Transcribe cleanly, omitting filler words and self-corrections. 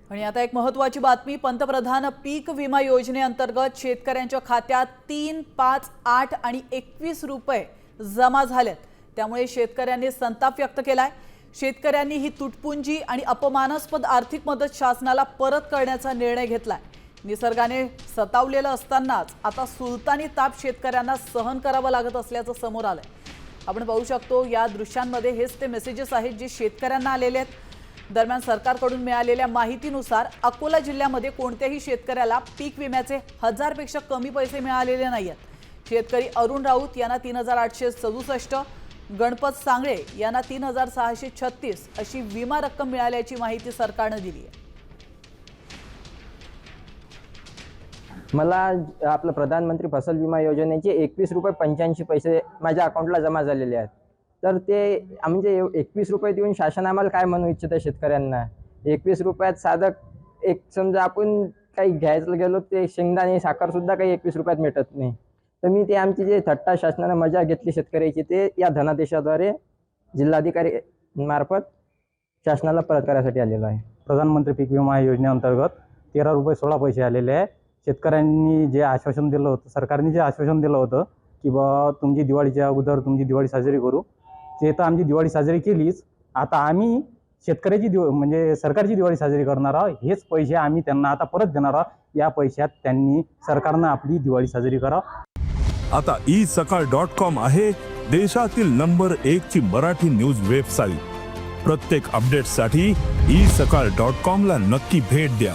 आणि आता एक महत्त्वाची बातमी, पंतप्रधान पीक विमा योजनेअंतर्गत शेतकऱ्यांच्या खात्यात 3, 5, 8 आणि 21 रुपये जमा झालेत। त्यामुळे शेतकऱ्यांनी संताप व्यक्त केलाय। शेतकऱ्यांनी ही तुटपुंजी आणि अपमानास्पद आर्थिक मदत शासनाला परत करण्याचा निर्णय घेतलाय। निसर्गाने सतावलेलं असतानाच आता सुलतानी ताप शेतकऱ्यांना सहन करावा लागत असल्याचं समोर आलंय। आपण पाहू शकतो या दृश्यांमध्ये हेच ते मेसेजेस आहेत जे शेतकऱ्यांना आलेले आहेत। दरम्यान सरकारकडून मिळालेल्या माहितीनुसार अकोला जिल्ह्यामध्ये कोणत्याही शेतकऱ्याला पीक विम्याचे 1000 पेक्षा कमी पैसे मिळालेले नाहीत। शेतकरी अरुण राऊत यांना 3867, गणपत सांगळे यांना 3636 अशी विमा रक्कम मिळाल्याची माहिती सरकारने दिली आहे। मला आपलं प्रधानमंत्री फसल विमा योजनेचे 21 रुपये 85 पैसे माझ्या अकाउंटला जमा झालेले आहेत। तर ते म्हणजे 21 रुपये देऊन शासन आम्हाला काय म्हणू इच्छित आहे शेतकऱ्यांना। 21 रुपयात साधं एक समजा आपण काही घ्यायला गेलो ते शेंगदाणे साखर सुद्धा काही 21 रुपयात मिळत नाही। तर मी ते आमची जे थट्टा शासनाने मजा घेतली शेतकऱ्याची ते या धनादेशाद्वारे जिल्हाधिकारी मार्फत शासनाला परत करायसाठी आलेलो आहे। प्रधानमंत्री पीक विमा योजनेअंतर्गत 13 रुपये 16 पैसे आलेले आहे। शेतकऱ्यांनी जे आश्वासन दिलं होतं, सरकारने जे आश्वासन दिलं होतं की बा तुमची दिवाळीच्या अगोदर तुमची दिवाळी साजरी करू, ते तर आमची दिवाळी साजरी केलीच। आता आम्ही शेतकऱ्याची म्हणजे सरकारची दिवाळी साजरी करणार आहोत। हेच पैसे आम्ही त्यांना आता परत देणार आहोत। या पैशात त्यांनी सरकारनं आपली दिवाळी साजरी करावं। आता isakal.com आहे देशातील नंबर 1 ची मराठी न्यूज वेबसाईट। प्रत्येक अपडेटसाठी isakal.com ला नक्की भेट द्या।